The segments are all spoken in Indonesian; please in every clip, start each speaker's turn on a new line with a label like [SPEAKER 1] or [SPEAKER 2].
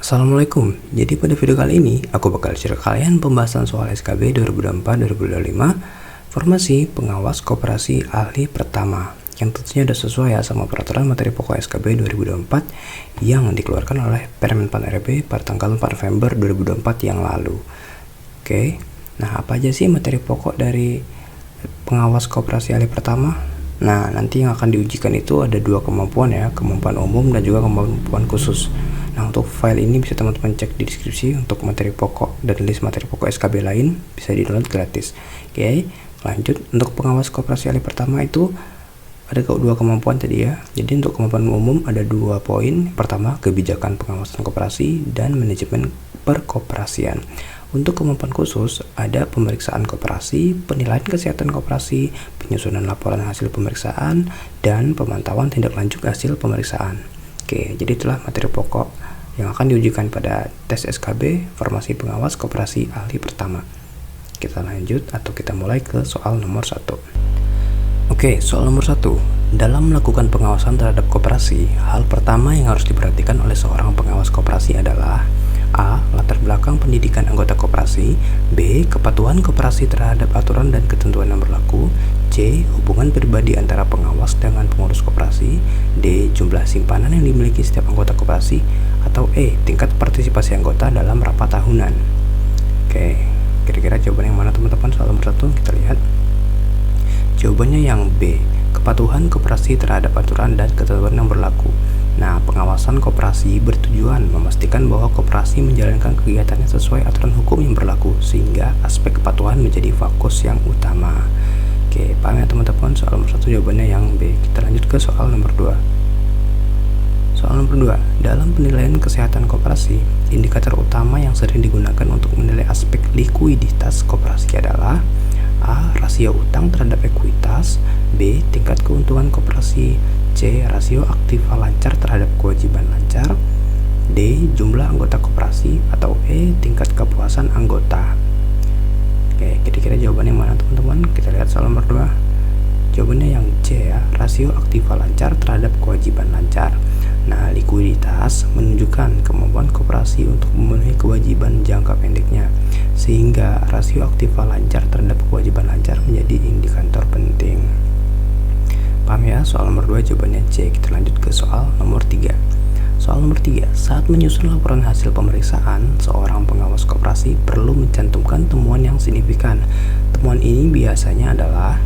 [SPEAKER 1] Assalamualaikum. Jadi pada video kali ini aku bakal share ke kalian pembahasan soal SKB 2024-2025 Formasi Pengawas Koperasi Ahli Pertama, yang tentunya udah sesuai ya sama peraturan materi pokok SKB 2024 yang dikeluarkan oleh Permenpan RB pada tanggal 4 November 2024 yang lalu. Oke, nah apa aja sih materi pokok dari pengawas koperasi ahli pertama? Nah, nanti yang akan diujikan itu ada dua kemampuan ya, kemampuan umum dan juga kemampuan khusus. Nah, untuk file ini bisa teman-teman cek di deskripsi untuk materi pokok dan list materi pokok SKB lain bisa di-download gratis. Oke, lanjut. Untuk pengawas koperasi ahli pertama itu ada dua kemampuan tadi ya. Jadi untuk kemampuan umum ada 2 poin. Pertama, kebijakan pengawasan koperasi dan manajemen perkoperasian. Untuk kemampuan khusus ada pemeriksaan koperasi, penilaian kesehatan koperasi, penyusunan laporan hasil pemeriksaan, dan pemantauan tindak lanjut hasil pemeriksaan. Oke, jadi itulah materi pokok yang akan diujikan pada tes SKB Formasi Pengawas Koperasi Ahli Pertama. Kita lanjut atau kita mulai ke soal nomor 1. Oke, soal nomor 1. Dalam melakukan pengawasan terhadap koperasi, hal pertama yang harus diperhatikan oleh seorang pengawas koperasi adalah A. Latar belakang pendidikan anggota koperasi. B. Kepatuhan koperasi terhadap aturan dan ketentuan yang berlaku. C. Hubungan pribadi antara pengawas dengan pengurus koperasi. D. Jumlah simpanan yang dimiliki setiap anggota koperasi. Atau E. Tingkat partisipasi anggota dalam rapat tahunan. Oke, kira-kira jawaban yang mana teman-teman? Soal nomor 1 kita lihat. Jawabannya yang B. Kepatuhan koperasi terhadap aturan dan ketentuan yang berlaku. Nah, pengawasan koperasi bertujuan memastikan bahwa koperasi menjalankan kegiatannya sesuai aturan hukum yang berlaku, sehingga aspek kepatuhan menjadi fokus yang utama. Oke, paham ya teman-teman? Soal nomor 1 jawabannya yang B. Kita lanjut ke soal nomor 2. Soal nomor 2. Dalam penilaian kesehatan koperasi, indikator utama yang sering digunakan untuk menilai aspek likuiditas koperasi adalah A. Rasio utang terhadap ekuitas. B. Tingkat keuntungan koperasi. C. Rasio aktiva lancar terhadap kewajiban lancar. D. Jumlah anggota koperasi. Atau E. Tingkat kepuasan anggota. Oke, kira-kira jawabannya mana teman-teman? Kita lihat soal nomor 2. Jawabannya yang C ya, rasio aktiva lancar terhadap kewajiban lancar. Nah, likuiditas menunjukkan kemampuan koperasi untuk memenuhi kewajiban jangka pendeknya, sehingga rasio aktiva lancar terhadap kewajiban lancar menjadi indikator penting. Paham ya? Soal nomor 2 jawabannya C. Kita lanjut ke soal nomor 3. Soal nomor 3. Saat menyusun laporan hasil pemeriksaan, seorang pengawas koperasi perlu mencantumkan temuan yang signifikan. Temuan ini biasanya adalah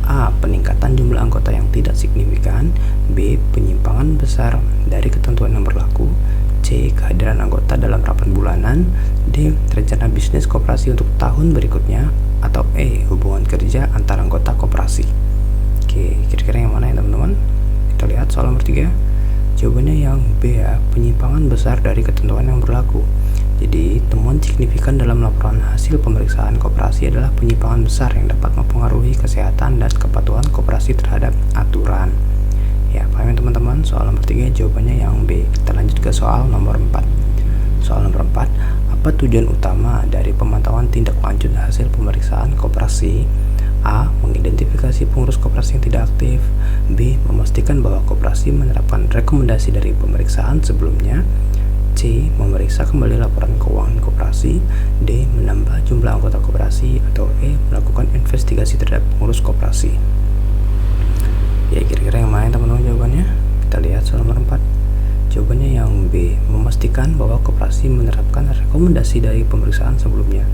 [SPEAKER 1] A. Peningkatan jumlah anggota yang tidak signifikan. B. Penyimpangan besar dari ketentuan yang berlaku. C. Kehadiran anggota dalam rapat bulanan. D. Rencana bisnis koperasi untuk tahun berikutnya. Atau E. Hubungan kerja antar anggota koperasi. Oke, kira-kira yang mana ya teman-teman? Kita lihat soal nomor 3. Jawabannya yang B ya, penyimpangan besar dari ketentuan yang berlaku. Jadi, temuan signifikan dalam laporan hasil pemeriksaan koperasi adalah penyimpangan besar yang dapat mempengaruhi kesehatan dan kepatuhan koperasi terhadap aturan. Ya, paham ya teman-teman? Soal nomor 3 jawabannya yang B. Kita lanjut ke soal nomor 4. Soal nomor 4, apa tujuan utama dari pemantauan tindak lanjut hasil pemeriksaan koperasi? A. Mengidentifikasi pengurus koperasi yang tidak aktif. B. Memastikan bahwa koperasi menerapkan rekomendasi dari pemeriksaan sebelumnya. C. Memeriksa kembali laporan keuangan koperasi. D. Menambah jumlah anggota koperasi. Atau E. Melakukan investigasi terhadap pengurus koperasi. Ya, kira-kira yang mana teman-teman jawabannya? Kita lihat soal nomor 4. Jawabannya yang B. Memastikan bahwa koperasi menerapkan rekomendasi dari pemeriksaan sebelumnya.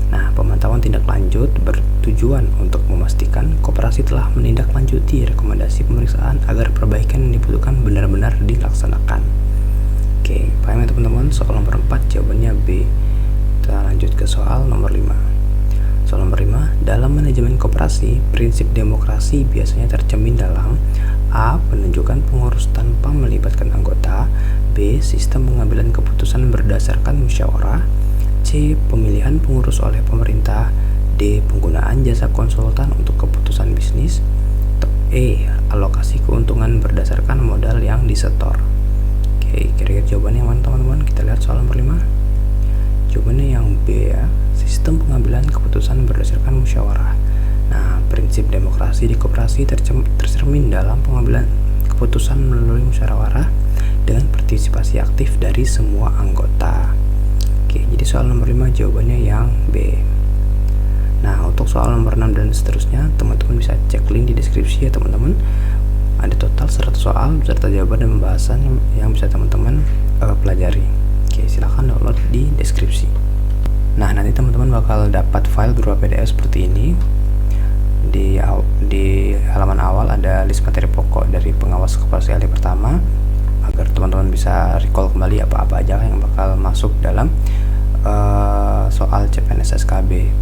[SPEAKER 1] Nah, pemantauan tindak lanjut bertujuan untuk memastikan koperasi telah menindaklanjuti rekomendasi pemeriksaan agar perbaikan yang dibutuhkan benar-benar dilaksanakan. Oke, paham ya teman-teman? Soal nomor 4 jawabannya B. Kita lanjut ke soal nomor 5. Soal nomor 5, dalam manajemen koperasi, prinsip demokrasi biasanya tercermin dalam A. Penunjukan pengurus tanpa melibatkan anggota. B. Sistem pengambilan keputusan berdasarkan musyawarah. C. Pemilihan pengurus oleh pemerintah. D. Penggunaan jasa konsultan untuk keputusan bisnis. Atau E. Alokasi keuntungan berdasarkan modal yang disetor. Oke, kira-kira jawabannya yang mana teman-teman? Kita lihat soal nomor 5. Jawabannya yang B ya, sistem pengambilan keputusan berdasarkan musyawarah. Nah, prinsip demokrasi di koperasi tercermin dalam pengambilan keputusan melalui musyawarah. dengan partisipasi aktif dari semua anggota. Oke, jadi soal nomor 5 jawabannya yang B. Nah, untuk soal nomor 6 dan seterusnya, teman-teman bisa cek link di deskripsi ya teman-teman. Ada total 100 soal beserta jawaban dan pembahasan yang bisa teman-teman pelajari. Oke, silahkan download di deskripsi. Nah, nanti teman-teman bakal dapat file berupa PDF seperti ini. Di halaman awal ada list materi pokok dari pengawas koperasi ahli pertama, agar teman-teman bisa recall kembali apa-apa aja yang bakal masuk dalam soal CPNS SKB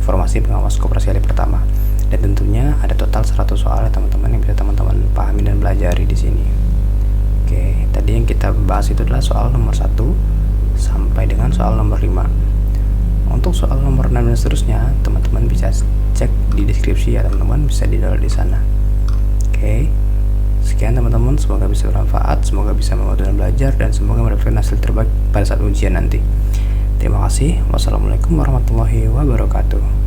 [SPEAKER 1] formasi pengawas koperasi ahli pertama. Dan tentunya ada total 100 soal ya teman-teman yang bisa teman-teman pahami dan pelajari di sini. Oke, tadi yang kita bahas itu adalah soal nomor 1 sampai dengan soal nomor 5. Untuk soal nomor 6 dan seterusnya, teman-teman bisa cek di deskripsi ya teman-teman, bisa di-download di sana. Oke. Sekian teman-teman, semoga bisa bermanfaat, semoga bisa membantu dalam belajar, dan semoga mendapatkan hasil terbaik pada saat ujian nanti. Terima kasih. Wassalamualaikum warahmatullahi wabarakatuh.